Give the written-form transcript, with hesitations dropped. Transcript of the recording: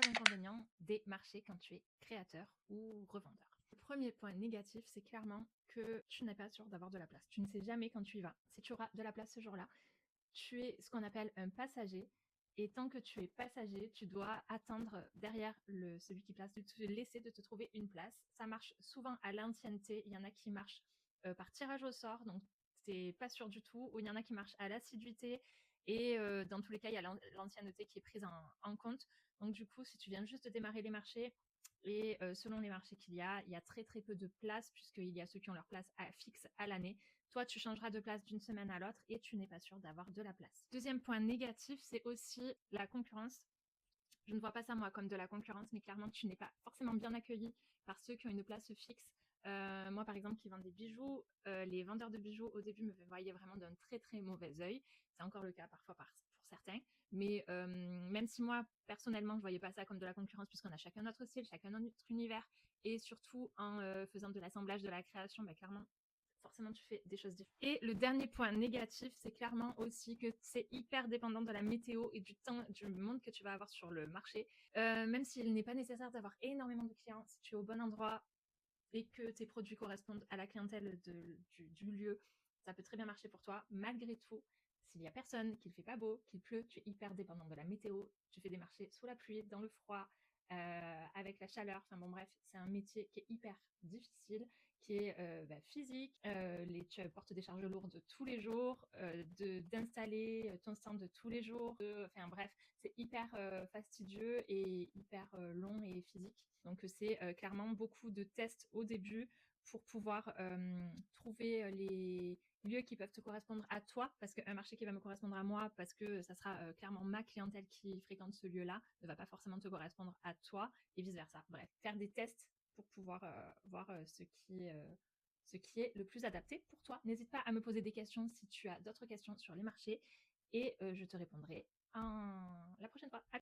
inconvénients des marchés quand tu es créateur ou revendeur. Le premier point négatif, c'est clairement que tu n'es pas sûr d'avoir de la place. Tu ne sais jamais quand tu y vas si tu auras de la place ce jour-là. Tu es ce qu'on appelle un passager. Et tant que tu es passager, tu dois attendre derrière celui qui place, de te laisser de te trouver une place. Ça marche souvent à l'ancienneté. Il y en a qui marchent par tirage au sort, donc c'est pas sûr du tout. Ou il y en a qui marchent à l'assiduité. Et dans tous les cas, il y a l'ancienneté qui est prise en compte. Donc du coup, si tu viens juste de démarrer les marchés, et selon les marchés qu'il y a très très peu de places puisqu'il y a ceux qui ont leur place fixe à l'année. Toi, tu changeras de place d'une semaine à l'autre et tu n'es pas sûr d'avoir de la place. Deuxième point négatif, c'est aussi la concurrence. Je ne vois pas ça moi comme de la concurrence, mais clairement tu n'es pas forcément bien accueilli par ceux qui ont une place fixe. Moi par exemple qui vends des bijoux, les vendeurs de bijoux au début me voyaient vraiment d'un très très mauvais œil. C'est encore le cas parfois pour certains. Mais même si moi personnellement je ne voyais pas ça comme de la concurrence puisqu'on a chacun notre style, chacun notre univers et surtout en faisant de l'assemblage, de la création, bah, clairement forcément tu fais des choses différentes. Et le dernier point négatif, c'est clairement aussi que c'est hyper dépendant de la météo et du temps, du monde que tu vas avoir sur le marché. Même s'il n'est pas nécessaire d'avoir énormément de clients, si tu es au bon endroit et que tes produits correspondent à la clientèle du lieu, ça peut très bien marcher pour toi. Malgré tout, s'il n'y a personne, qu'il ne fait pas beau, qu'il pleut, tu es hyper dépendant de la météo. Tu fais des marchés sous la pluie, dans le froid, avec la chaleur. Enfin bon, bref, c'est un métier qui est hyper difficile, qui est physique. Tu portes des charges lourdes tous les jours, d'installer ton stand de tous les jours. Enfin bref, c'est hyper fastidieux et hyper long et physique. Donc c'est clairement beaucoup de tests au début pour pouvoir trouver les lieux qui peuvent te correspondre à toi, parce qu'un marché qui va me correspondre à moi, parce que ça sera clairement ma clientèle qui fréquente ce lieu-là, ne va pas forcément te correspondre à toi, et vice-versa. Bref, faire des tests pour pouvoir voir ce qui est le plus adapté pour toi. N'hésite pas à me poser des questions si tu as d'autres questions sur les marchés, et je te répondrai la prochaine fois.